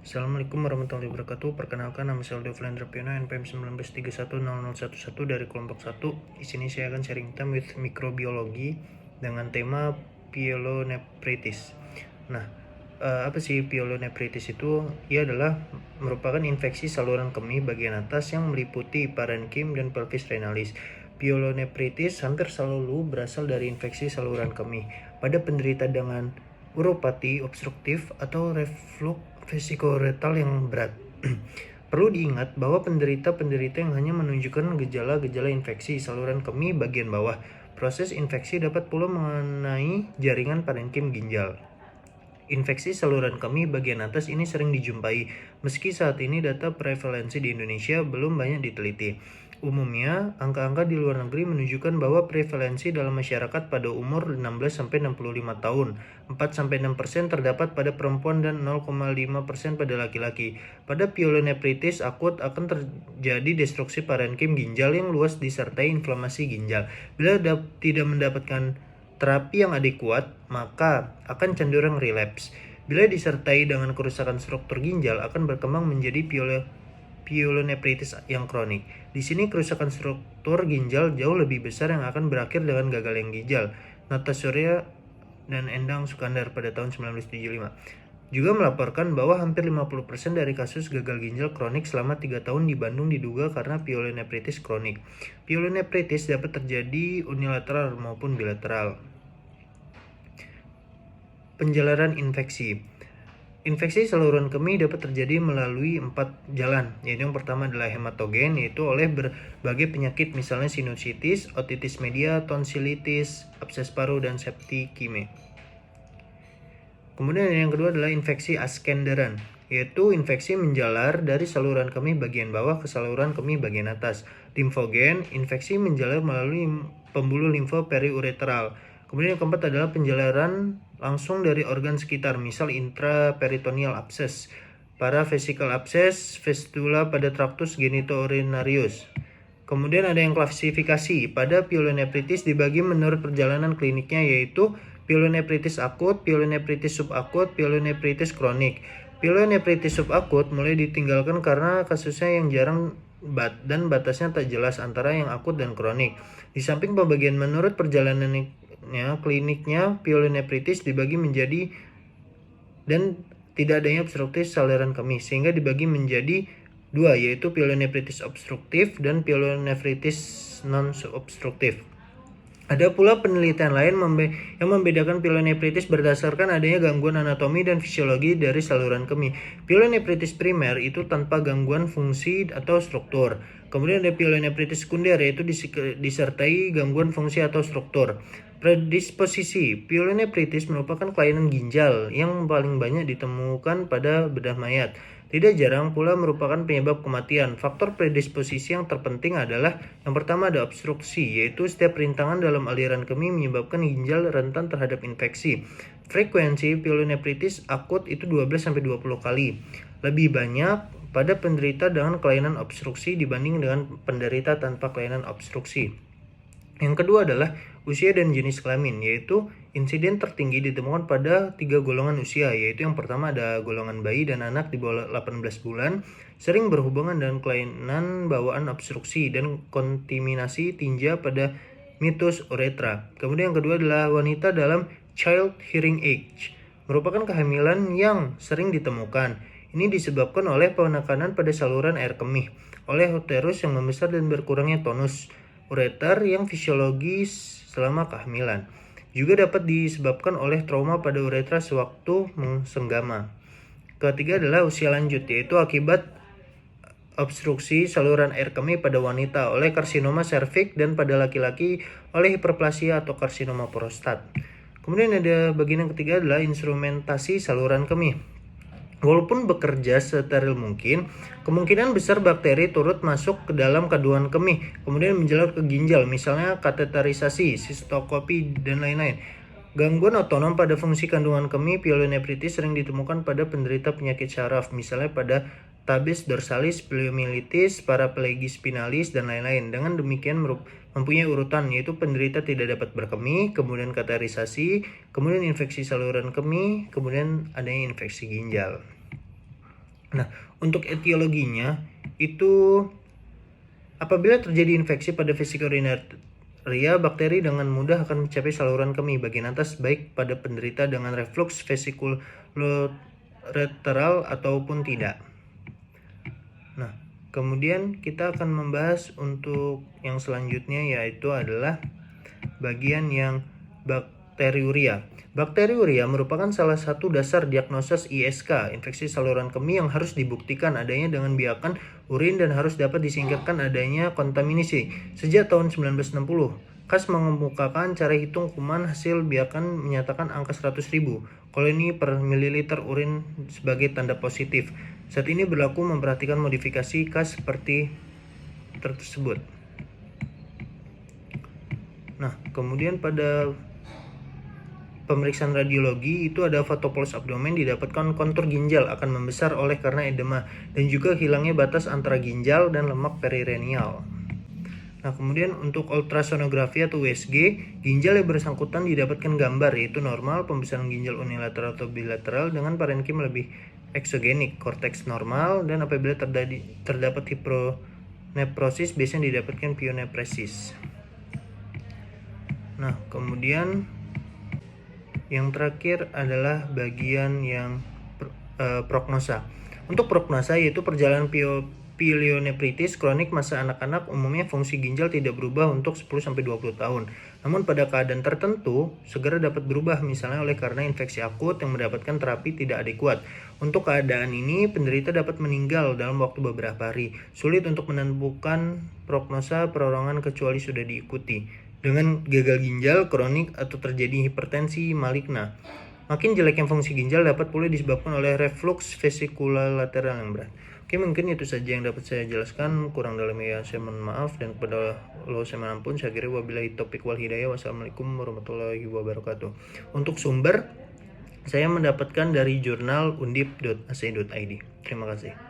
Assalamualaikum warahmatullahi wabarakatuh. Perkenalkan, nama saya Aldo Flandrepiono, NPM 19310011 dari kelompok 1. Di sini saya akan sharing time with mikrobiologi dengan tema pyelonephritis. Nah, apa sih pyelonephritis itu? Ia adalah merupakan infeksi saluran kemih bagian atas yang meliputi parenkim dan pelvis renalis. Pyelonephritis hampir selalu berasal dari infeksi saluran kemih pada penderita dengan uropati obstruktif atau reflux vesikorektal yang berat. Perlu diingat bahwa penderita-penderita yang hanya menunjukkan gejala-gejala infeksi saluran kemih bagian bawah. Proses infeksi dapat pula mengenai jaringan parenkim ginjal. Infeksi saluran kemih bagian atas ini sering dijumpai, meski saat ini data prevalensi di Indonesia belum banyak diteliti. Umumnya, angka-angka di luar negeri menunjukkan bahwa prevalensi dalam masyarakat pada umur 16-65 tahun, 4-6% terdapat pada perempuan dan 0,5% pada laki-laki. Pada pyelonephritis akut akan terjadi destruksi parenkim ginjal yang luas disertai inflamasi ginjal. Bila tidak mendapatkan terapi yang adekuat, maka akan cenderung relapse. Bila disertai dengan kerusakan struktur ginjal, akan berkembang menjadi pyelonephritis yang kronik. Di sini kerusakan struktur ginjal jauh lebih besar yang akan berakhir dengan gagal yang ginjal. Nata Surya dan Endang Sukandar pada tahun 1975 juga melaporkan bahwa hampir 50% dari kasus gagal ginjal kronik selama 3 tahun di Bandung diduga karena pyelonephritis kronik. Pyelonephritis dapat terjadi unilateral maupun bilateral. Penjalaran infeksi. Infeksi saluran kemih dapat terjadi melalui 4 jalan, yaitu yang pertama adalah hematogen, yaitu oleh berbagai penyakit misalnya sinusitis, otitis media, tonsilitis, abses paru, dan septikemia. Kemudian yang kedua adalah infeksi askenderan, yaitu infeksi menjalar dari saluran kemih bagian bawah ke saluran kemih bagian atas. Limfogen, infeksi menjalar melalui pembuluh limfa periureteral. Kemudian yang keempat adalah penjalaran langsung dari organ sekitar, misal intraperitoneal abscess, paravesical abscess, fistula pada traktus genitourinarius. Kemudian ada yang klasifikasi. Pada pyelonephritis dibagi menurut perjalanan kliniknya, yaitu pyelonephritis akut, pyelonephritis subakut, pyelonephritis kronik. Pyelonephritis subakut mulai ditinggalkan karena kasusnya yang jarang dan batasnya tak jelas antara yang akut dan kronik. Di samping pembagian menurut perjalanannya kliniknya, pyelonephritis dibagi menjadi dan tidak adanya obstruktif saluran kemih, sehingga dibagi menjadi 2, yaitu pyelonephritis obstruktif dan pyelonephritis non-obstruktif. Ada pula penelitian lain yang membedakan pyelonephritis berdasarkan adanya gangguan anatomi dan fisiologi dari saluran kemih. Pyelonephritis primer itu tanpa gangguan fungsi atau struktur. Kemudian ada pyelonephritis sekunder, yaitu disertai gangguan fungsi atau struktur. Predisposisi. Pyelonephritis merupakan kelainan ginjal yang paling banyak ditemukan pada bedah mayat. Tidak jarang pula merupakan penyebab kematian. Faktor predisposisi yang terpenting adalah yang pertama ada obstruksi, yaitu setiap rintangan dalam aliran kemih menyebabkan ginjal rentan terhadap infeksi. Frekuensi pyelonephritis akut itu 12-20 kali. Lebih banyak pada penderita dengan kelainan obstruksi dibanding dengan penderita tanpa kelainan obstruksi. Yang kedua adalah usia dan jenis kelamin, yaitu insiden tertinggi ditemukan pada 3 golongan usia, yaitu yang pertama ada golongan bayi dan anak di bawah 18 bulan, sering berhubungan dengan kelainan bawaan obstruksi dan kontaminasi tinja pada mitus uretra. Kemudian yang kedua adalah wanita dalam child hearing age, merupakan kehamilan yang sering ditemukan. Ini disebabkan oleh penekanan pada saluran air kemih, oleh uterus yang membesar dan berkurangnya tonus ureter yang fisiologis selama kehamilan. Juga dapat disebabkan oleh trauma pada uretra sewaktu mensenggama. Ketiga adalah usia lanjut, yaitu akibat obstruksi saluran air kemih pada wanita oleh karsinoma serviks dan pada laki-laki oleh hiperplasia atau karsinoma prostat. Kemudian ada bagian yang ketiga adalah instrumentasi saluran kemih. Walaupun bekerja steril mungkin, kemungkinan besar bakteri turut masuk ke dalam kandungan kemih, kemudian menjalar ke ginjal, misalnya kateterisasi, sistoskopi, dan lain-lain. Gangguan otonom pada fungsi kandungan kemih pyelonephritis sering ditemukan pada penderita penyakit syaraf, misalnya pada tabes dorsalis, poliomyelitis, paraplegia spinalis, dan lain-lain. Dengan demikian mempunyai urutan, yaitu penderita tidak dapat berkemih, kemudian kateterisasi, kemudian infeksi saluran kemih, kemudian adanya infeksi ginjal. Nah, untuk etiologinya itu apabila terjadi infeksi pada vesika urinaria, bakteri dengan mudah akan mencapai saluran kemih bagian atas baik pada penderita dengan reflux vesikuloreteral ataupun tidak. Nah, kemudian kita akan membahas untuk yang selanjutnya, yaitu adalah bagian yang bakteriuria. Bakteriuria merupakan salah satu dasar diagnosis ISK, infeksi saluran kemih, yang harus dibuktikan adanya dengan biakan urin dan harus dapat disingkirkan adanya kontaminasi. Sejak tahun 1960, KAS mengemukakan cara hitung kuman hasil biakan menyatakan angka 100.000 koloni per mililiter urin sebagai tanda positif. Saat ini berlaku memperhatikan modifikasi KAS seperti tersebut. Nah, kemudian pada pemeriksaan radiologi itu ada foto pulse abdomen, didapatkan kontur ginjal akan membesar oleh karena edema dan juga hilangnya batas antara ginjal dan lemak perineal. Nah, kemudian untuk ultrasonografi atau USG, ginjal yang bersangkutan didapatkan gambar yaitu normal, pembesaran ginjal unilateral atau bilateral dengan parenkim lebih eksogenik, korteks normal, dan apabila terdapat hiponephrosis biasanya didapatkan pyonephresis. Nah, kemudian yang terakhir adalah bagian yang prognosa. Untuk prognosa yaitu perjalanan pielonefritis kronik masa anak-anak, umumnya fungsi ginjal tidak berubah untuk 10-20 tahun. Namun pada keadaan tertentu segera dapat berubah, misalnya oleh karena infeksi akut yang mendapatkan terapi tidak adekuat. Untuk keadaan ini penderita dapat meninggal dalam waktu beberapa hari. Sulit untuk menentukan prognosa perorangan kecuali sudah diikuti dengan gagal ginjal kronik atau terjadi hipertensi maligna. Makin jeleknya fungsi ginjal dapat pula disebabkan oleh reflux vesikulateral yang berat. Oke, mungkin itu saja yang dapat saya jelaskan. Kurang dalamnya saya mohon maaf, dan kepada Allah saya mohon ampun. Saya kira wabillahi taufiq wal hidayah. Wassalamualaikum warahmatullahi wabarakatuh. Untuk sumber saya mendapatkan dari jurnal undip.ac.id. Terima kasih.